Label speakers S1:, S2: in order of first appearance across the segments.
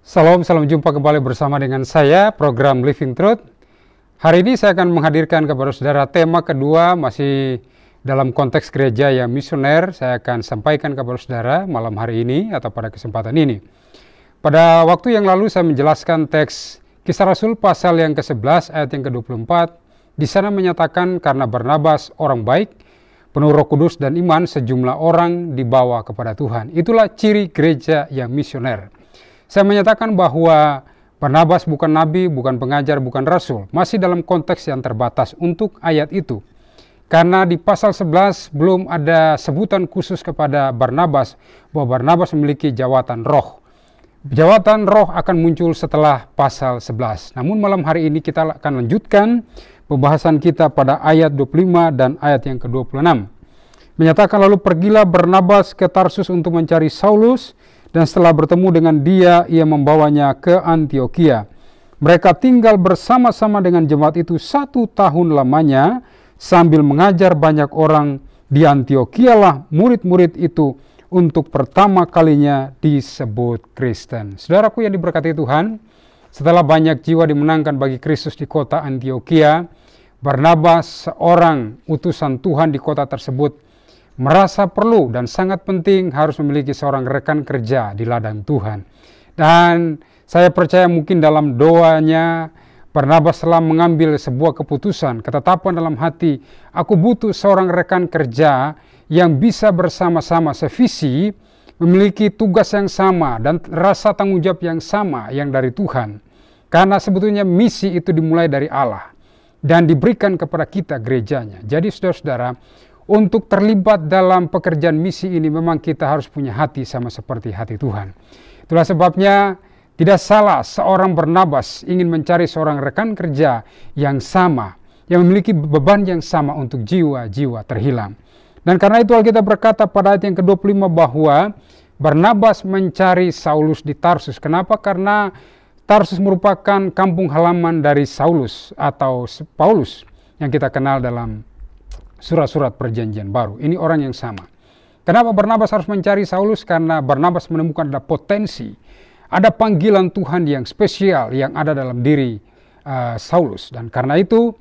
S1: Salam jumpa kembali bersama dengan saya, program Living Truth. Hari ini saya akan menghadirkan kepada saudara tema kedua, masih dalam konteks gereja yang misioner. Saya akan sampaikan kepada saudara malam hari ini atau pada kesempatan ini. Pada waktu yang lalu saya menjelaskan teks Kisah Rasul pasal yang ke-11 ayat yang ke-24. Di sana menyatakan karena Barnabas orang baik, penuh Roh Kudus dan iman, sejumlah orang dibawa kepada Tuhan. Itulah ciri gereja yang misioner. Saya menyatakan bahwa Barnabas bukan nabi, bukan pengajar, bukan rasul. Masih dalam konteks yang terbatas untuk ayat itu. Karena di pasal 11 belum ada sebutan khusus kepada Barnabas bahwa Barnabas memiliki jawatan roh. Jawatan roh akan muncul setelah pasal 11. Namun malam hari ini kita akan lanjutkan pembahasan kita pada ayat 25 dan ayat yang ke-26. Menyatakan lalu pergilah Barnabas ke Tarsus untuk mencari Saulus, dan setelah bertemu dengan dia, ia membawanya ke Antiokhia. Mereka tinggal bersama-sama dengan jemaat itu 1 tahun lamanya, sambil mengajar banyak orang. Di Antiokhia lah murid-murid itu untuk pertama kalinya disebut Kristen. Saudaraku yang diberkati Tuhan, setelah banyak jiwa dimenangkan bagi Kristus di kota Antiokhia, Barnabas, seorang utusan Tuhan di kota tersebut, merasa perlu dan sangat penting harus memiliki seorang rekan kerja di ladang Tuhan. Dan saya percaya mungkin dalam doanya Barnabas telah mengambil sebuah keputusan, ketetapan dalam hati, aku butuh seorang rekan kerja yang bisa bersama-sama sevisi, memiliki tugas yang sama dan rasa tanggung jawab yang sama yang dari Tuhan. Karena sebetulnya misi itu dimulai dari Allah dan diberikan kepada kita gerejanya. Jadi saudara-saudara, untuk terlibat dalam pekerjaan misi ini memang kita harus punya hati sama seperti hati Tuhan. Itulah sebabnya tidak salah seorang Barnabas ingin mencari seorang rekan kerja yang sama, yang memiliki beban yang sama untuk jiwa-jiwa terhilang. Dan karena itu Alkitab berkata pada ayat yang ke-25 bahwa Barnabas mencari Saulus di Tarsus. Kenapa? Karena Tarsus merupakan kampung halaman dari Saulus atau Paulus yang kita kenal dalam surat-surat perjanjian baru. Ini orang yang sama. Kenapa Barnabas harus mencari Saulus? Karena Barnabas menemukan ada potensi, ada panggilan Tuhan yang spesial yang ada dalam diri Saulus. Dan karena itu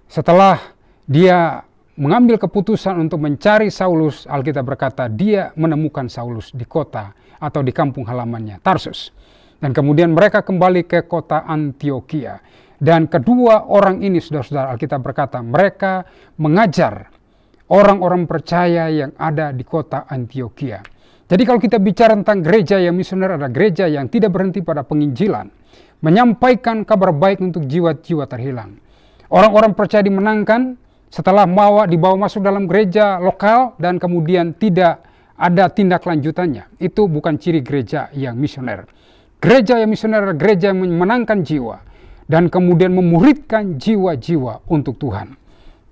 S1: setelah dia mengambil keputusan untuk mencari Saulus, Alkitab berkata dia menemukan Saulus di kota atau di kampung halamannya, Tarsus. Dan kemudian mereka kembali ke kota Antiokhia. Dan kedua orang ini, saudara-saudara, Alkitab berkata mereka mengajar orang-orang percaya yang ada di kota Antiokhia. Jadi kalau kita bicara tentang gereja yang misioner, adalah gereja yang tidak berhenti pada penginjilan, menyampaikan kabar baik untuk jiwa-jiwa terhilang. Orang-orang percaya dimenangkan setelah dibawa masuk dalam gereja lokal dan kemudian tidak ada tindak lanjutannya. Itu bukan ciri gereja yang misioner. Gereja yang misioner adalah gereja yang memenangkan jiwa dan kemudian memuridkan jiwa-jiwa untuk Tuhan.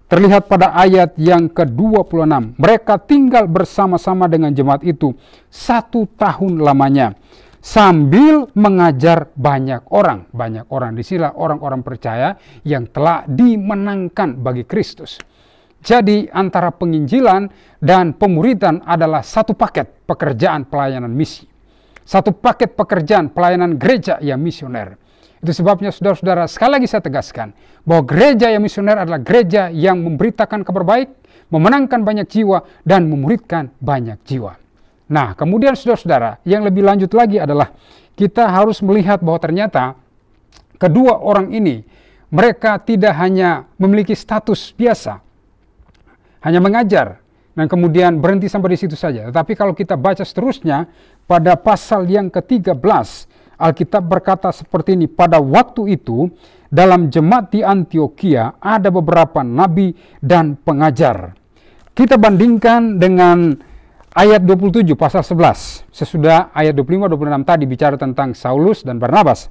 S1: Terlihat pada ayat yang ke-26. Mereka tinggal bersama-sama dengan jemaat itu 1 tahun lamanya, sambil mengajar banyak orang. Banyak orang di sini orang-orang percaya yang telah dimenangkan bagi Kristus. Jadi antara penginjilan dan pemuridan adalah satu paket pekerjaan pelayanan misi. Satu paket pekerjaan pelayanan gereja yang misioner. Itu sebabnya saudara-saudara, sekali lagi saya tegaskan bahwa gereja yang misioner adalah gereja yang memberitakan kabar baik, memenangkan banyak jiwa, dan memuridkan banyak jiwa. Nah, kemudian saudara-saudara, yang lebih lanjut lagi adalah kita harus melihat bahwa ternyata kedua orang ini, mereka tidak hanya memiliki status biasa, hanya mengajar, dan kemudian berhenti sampai di situ saja. Tetapi kalau kita baca seterusnya, pada pasal yang ke-13, Alkitab berkata seperti ini, pada waktu itu dalam jemaat di Antiokhia ada beberapa nabi dan pengajar. Kita bandingkan dengan ayat 27 pasal 11. Sesudah ayat 25-26 tadi bicara tentang Saulus dan Barnabas.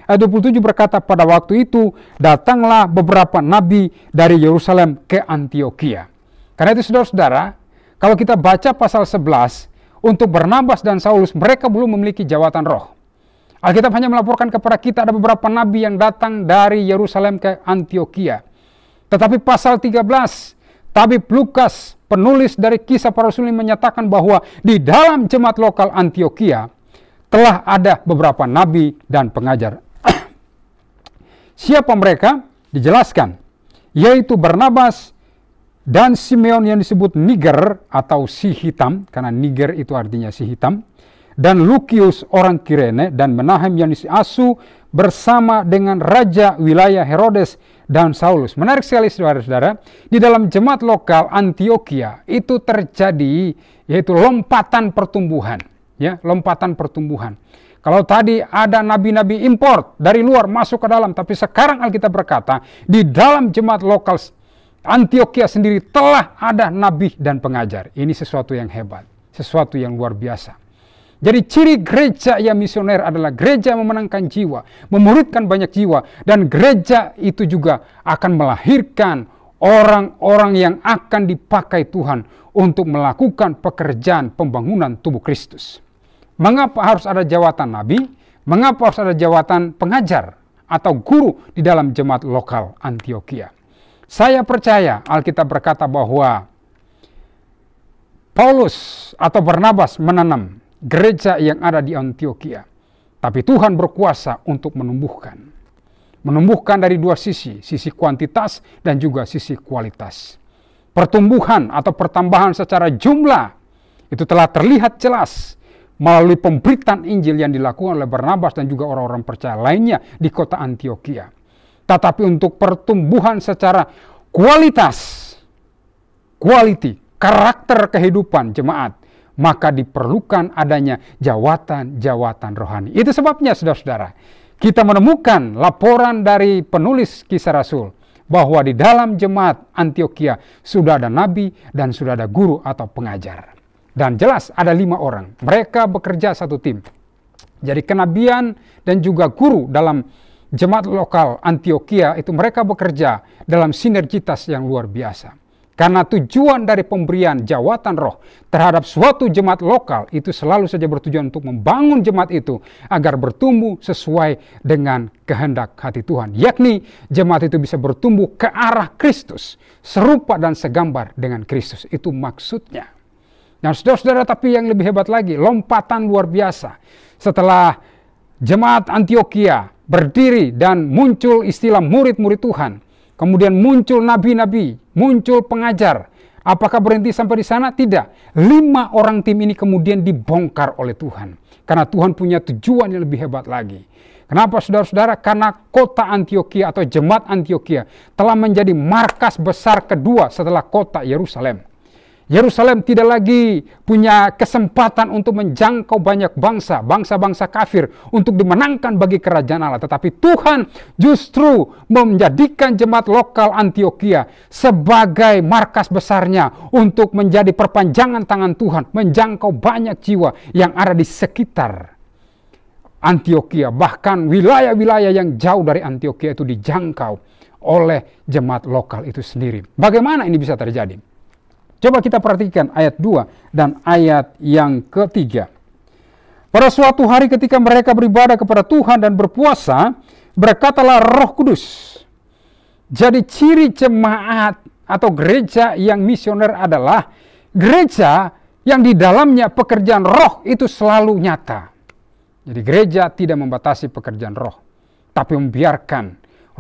S1: Ayat 27 berkata pada waktu itu datanglah beberapa nabi dari Yerusalem ke Antiokhia. Karena itu saudara-saudara, kalau kita baca pasal 11, untuk Barnabas dan Saulus mereka belum memiliki jawatan roh. Alkitab hanya melaporkan kepada kita ada beberapa nabi yang datang dari Yerusalem ke Antiokhia. Tetapi pasal 13, tabib Lukas, penulis dari Kisah Para Rasul, menyatakan bahwa di dalam jemaat lokal Antiokhia telah ada beberapa nabi dan pengajar. Siapa mereka? Dijelaskan, yaitu Barnabas dan Simeon yang disebut Niger atau si hitam, karena Niger itu artinya si hitam, dan Lukius orang Kirene, dan Menahem yang diasuh bersama dengan raja wilayah Herodes dan Saulus. Menarik sekali saudara-saudara, di dalam jemaat lokal Antioquia itu terjadi yaitu lompatan pertumbuhan, ya, lompatan pertumbuhan. Kalau tadi ada nabi-nabi import dari luar masuk ke dalam, tapi sekarang Alkitab berkata di dalam jemaat lokal Antioquia sendiri telah ada nabi dan pengajar. Ini sesuatu yang hebat, sesuatu yang luar biasa. Jadi ciri gereja yang misioner adalah gereja yang memenangkan jiwa, memuridkan banyak jiwa, dan gereja itu juga akan melahirkan orang-orang yang akan dipakai Tuhan untuk melakukan pekerjaan pembangunan tubuh Kristus. Mengapa harus ada jawatan nabi? Mengapa harus ada jawatan pengajar atau guru di dalam jemaat lokal Antioquia? Saya percaya Alkitab berkata bahwa Paulus atau Barnabas menanam gereja yang ada di Antioquia. Tapi Tuhan berkuasa untuk menumbuhkan. Menumbuhkan dari dua sisi, sisi kuantitas dan juga sisi kualitas. Pertumbuhan atau pertambahan secara jumlah itu telah terlihat jelas melalui pemberitaan Injil yang dilakukan oleh Barnabas dan juga orang-orang percaya lainnya di kota Antioquia. Tetapi untuk pertumbuhan secara kualitas, karakter kehidupan jemaat, maka diperlukan adanya jawatan-jawatan rohani. Itu sebabnya saudara-saudara, kita menemukan laporan dari penulis Kisah Rasul bahwa di dalam jemaat Antioquia sudah ada nabi dan sudah ada guru atau pengajar. Dan jelas ada 5 orang. Mereka bekerja satu tim. Jadi kenabian dan juga guru dalam jemaat lokal Antioquia itu mereka bekerja dalam sinergitas yang luar biasa. Karena tujuan dari pemberian jawatan roh terhadap suatu jemaat lokal itu selalu saja bertujuan untuk membangun jemaat itu agar bertumbuh sesuai dengan kehendak hati Tuhan. Yakni jemaat itu bisa bertumbuh ke arah Kristus, serupa dan segambar dengan Kristus. Itu maksudnya. Nah saudara-saudara, tapi yang lebih hebat lagi, lompatan luar biasa. Setelah jemaat Antioquia berdiri dan muncul istilah murid-murid Tuhan, kemudian muncul nabi-nabi, muncul pengajar. Apakah berhenti sampai di sana? Tidak. 5 orang tim ini kemudian dibongkar oleh Tuhan. Karena Tuhan punya tujuan yang lebih hebat lagi. Kenapa saudara-saudara? Karena kota Antioquia atau jemaat Antioquia telah menjadi markas besar kedua setelah kota Yerusalem. Yerusalem tidak lagi punya kesempatan untuk menjangkau banyak bangsa-bangsa kafir untuk dimenangkan bagi kerajaan Allah. Tetapi Tuhan justru menjadikan jemaat lokal Antioquia sebagai markas besarnya untuk menjadi perpanjangan tangan Tuhan, menjangkau banyak jiwa yang ada di sekitar Antioquia. Bahkan wilayah-wilayah yang jauh dari Antioquia itu dijangkau oleh jemaat lokal itu sendiri. Bagaimana ini bisa terjadi? Coba kita perhatikan ayat 2 dan ayat yang ketiga. Pada suatu hari ketika mereka beribadah kepada Tuhan dan berpuasa, berkatalah Roh Kudus. Jadi ciri jemaat atau gereja yang misioner adalah gereja yang di dalamnya pekerjaan roh itu selalu nyata. Jadi gereja tidak membatasi pekerjaan roh, tapi membiarkan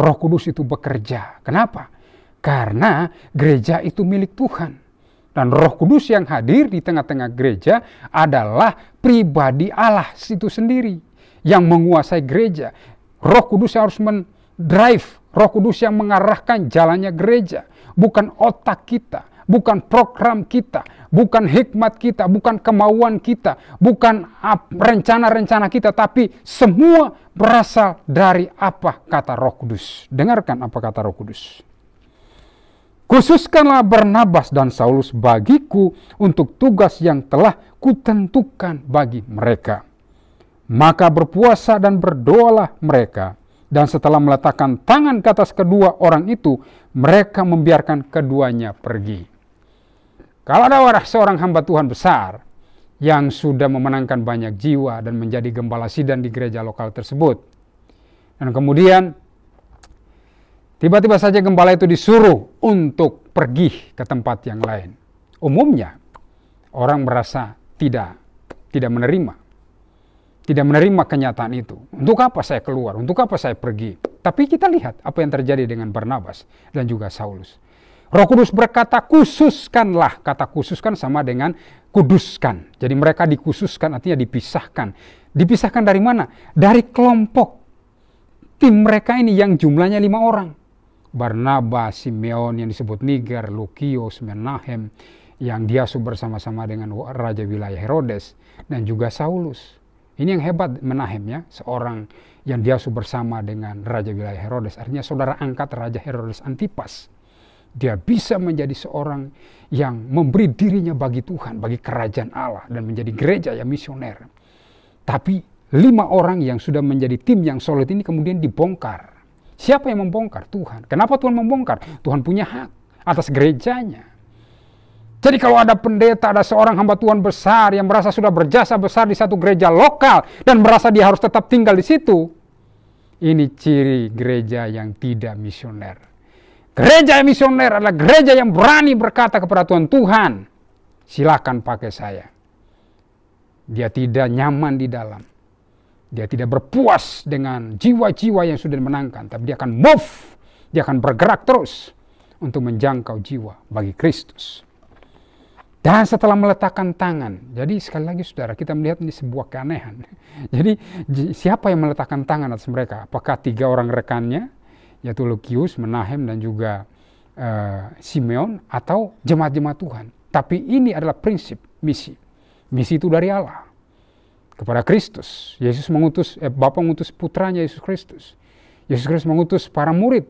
S1: Roh Kudus itu bekerja. Kenapa? Karena gereja itu milik Tuhan. Dan Roh Kudus yang hadir di tengah-tengah gereja adalah pribadi Allah itu sendiri yang menguasai gereja. Roh Kudus yang harus mendrive, Roh Kudus yang mengarahkan jalannya gereja. Bukan otak kita, bukan program kita, bukan hikmat kita, bukan kemauan kita, bukan rencana-rencana kita, tapi semua berasal dari apa kata Roh Kudus. Dengarkan apa kata Roh Kudus. Khususkanlah Barnabas dan Saulus bagiku untuk tugas yang telah kutentukan bagi mereka. Maka berpuasa dan berdoalah mereka. Dan setelah meletakkan tangan ke atas kedua orang itu, mereka membiarkan keduanya pergi. Kalau ada seorang hamba Tuhan besar yang sudah memenangkan banyak jiwa dan menjadi gembala sidang di gereja lokal tersebut. Dan kemudian tiba-tiba saja gembala itu disuruh untuk pergi ke tempat yang lain. Umumnya orang merasa tidak menerima. tidak menerima kenyataan itu. Untuk apa saya keluar? Untuk apa saya pergi? Tapi kita lihat apa yang terjadi dengan Barnabas dan juga Saulus. Roh Kudus berkata, khususkanlah. Kata khususkan sama dengan kuduskan. Jadi mereka dikhususkan, artinya dipisahkan. Dipisahkan dari mana? Dari kelompok tim mereka ini yang jumlahnya 5 orang. Barnabas, Simeon yang disebut Niger, Lukius, Menahem, yang diasuh bersama-sama dengan Raja wilayah Herodes, dan juga Saulus. Ini yang hebat Menahem ya, seorang yang diasuh bersama dengan Raja wilayah Herodes, artinya saudara angkat Raja Herodes Antipas. Dia bisa menjadi seorang yang memberi dirinya bagi Tuhan, bagi kerajaan Allah, dan menjadi gereja yang misioner. Tapi 5 orang yang sudah menjadi tim yang solid ini kemudian dibongkar. Siapa yang membongkar? Tuhan. Kenapa Tuhan membongkar? Tuhan punya hak atas gerejanya. Jadi kalau ada pendeta, ada seorang hamba Tuhan besar yang merasa sudah berjasa besar di satu gereja lokal dan merasa dia harus tetap tinggal di situ, ini ciri gereja yang tidak misioner. Gereja yang misioner adalah gereja yang berani berkata kepada Tuhan, Tuhan, silakan pakai saya. Dia tidak nyaman di dalam. Dia tidak berpuas dengan jiwa-jiwa yang sudah dimenangkan, tapi dia akan move, dia akan bergerak terus untuk menjangkau jiwa bagi Kristus. Dan setelah meletakkan tangan, jadi sekali lagi saudara, kita melihat ini sebuah keanehan. Jadi siapa yang meletakkan tangan atas mereka? Apakah 3 orang rekannya, yaitu Lukius, Menahem, dan juga Simeon, atau jemaat-jemaat Tuhan? Tapi ini adalah prinsip misi. Misi itu dari Allah kepada Kristus. Yesus mengutus, Bapa mengutus putranya Yesus Kristus. Yesus Kristus mengutus para murid.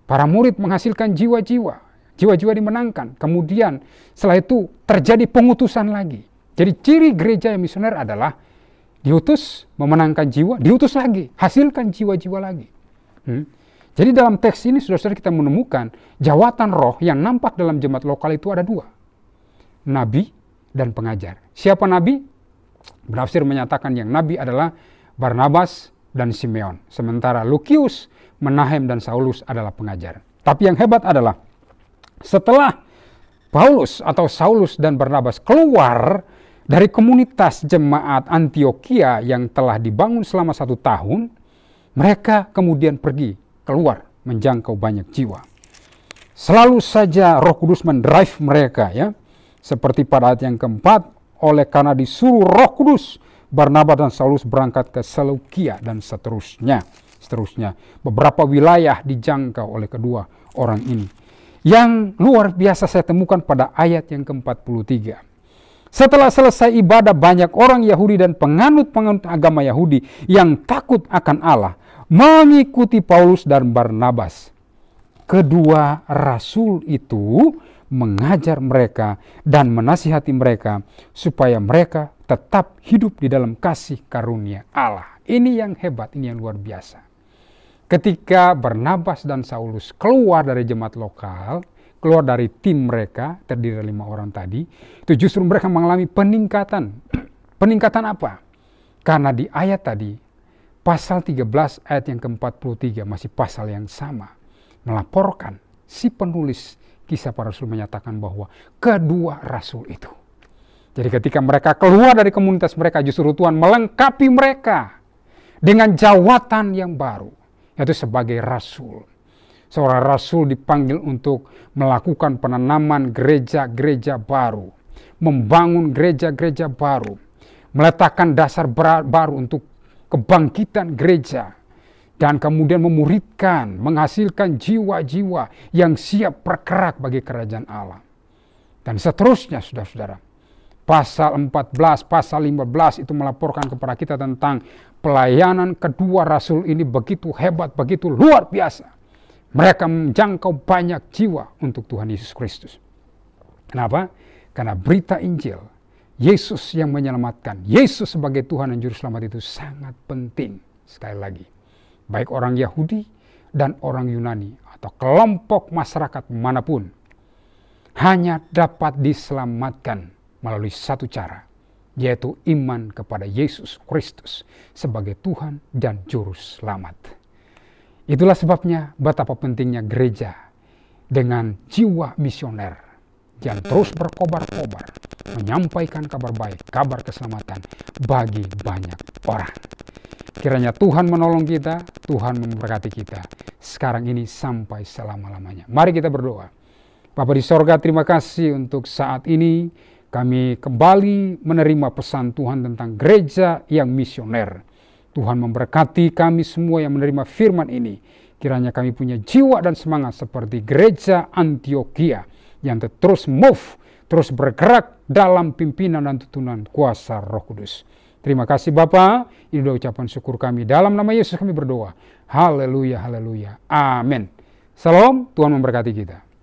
S1: Para murid menghasilkan jiwa-jiwa. Jiwa-jiwa dimenangkan. Kemudian setelah itu terjadi pengutusan lagi. Jadi ciri gereja yang misioner adalah diutus, memenangkan jiwa, diutus lagi, hasilkan jiwa-jiwa lagi. Jadi dalam teks ini saudara-saudara kita menemukan jawatan roh yang nampak dalam jemaat lokal itu ada 2. Nabi dan pengajar. Siapa nabi? Penafsir menyatakan yang nabi adalah Barnabas dan Simeon. Sementara Lukius, Menahem, dan Saulus adalah pengajar. Tapi yang hebat adalah setelah Paulus atau Saulus dan Barnabas keluar dari komunitas jemaat Antioquia yang telah dibangun selama 1 tahun, mereka kemudian pergi keluar menjangkau banyak jiwa. Selalu saja Roh Kudus mendrive mereka ya. Seperti pada ayat yang keempat, oleh karena disuruh Roh Kudus, Barnabas dan Saulus berangkat ke Seleukia dan seterusnya. Beberapa wilayah dijangkau oleh kedua orang ini. Yang luar biasa saya temukan pada ayat yang ke-43. Setelah selesai ibadah, banyak orang Yahudi dan penganut-penganut agama Yahudi yang takut akan Allah mengikuti Paulus dan Barnabas. Kedua rasul itu mengajar mereka dan menasihati mereka supaya mereka tetap hidup di dalam kasih karunia Allah. Ini yang hebat, ini yang luar biasa. Ketika Barnabas dan Saulus keluar dari jemaat lokal, keluar dari tim mereka, terdiri dari 5 orang tadi, itu justru mereka mengalami peningkatan. Peningkatan apa? Karena di ayat tadi, pasal 13 ayat yang ke-43 masih pasal yang sama. Melaporkan si penulis Kisah Para Rasul menyatakan bahwa kedua rasul itu. Jadi ketika mereka keluar dari komunitas mereka, justru Tuhan melengkapi mereka dengan jawatan yang baru, yaitu sebagai rasul. Seorang rasul dipanggil untuk melakukan penanaman gereja-gereja baru, membangun gereja-gereja baru, meletakkan dasar baru untuk kebangkitan gereja, dan kemudian memuridkan, menghasilkan jiwa-jiwa yang siap bergerak bagi kerajaan Allah. Dan seterusnya saudara-saudara. Pasal 14, pasal 15 itu melaporkan kepada kita tentang pelayanan kedua rasul ini begitu hebat, begitu luar biasa. Mereka menjangkau banyak jiwa untuk Tuhan Yesus Kristus. Kenapa? Karena berita Injil, Yesus yang menyelamatkan, Yesus sebagai Tuhan dan Juru Selamat itu sangat penting. Sekali lagi, baik orang Yahudi dan orang Yunani atau kelompok masyarakat manapun hanya dapat diselamatkan melalui satu cara, yaitu iman kepada Yesus Kristus sebagai Tuhan dan Juru Selamat. Itulah sebabnya betapa pentingnya gereja dengan jiwa misioner yang terus berkobar-kobar menyampaikan kabar baik, kabar keselamatan bagi banyak orang. Kiranya Tuhan menolong kita, Tuhan memberkati kita sekarang ini sampai selama-lamanya. Mari kita berdoa. Bapa di sorga, terima kasih untuk saat ini kami kembali menerima pesan Tuhan tentang gereja yang misioner. Tuhan memberkati kami semua yang menerima firman ini. Kiranya kami punya jiwa dan semangat seperti gereja Antioquia yang terus move, terus bergerak dalam pimpinan dan tuntunan kuasa Roh Kudus. Terima kasih Bapa, ini doa ucapan syukur kami. Dalam nama Yesus kami berdoa. Haleluya, haleluya. Amin. Salam, Tuhan memberkati kita.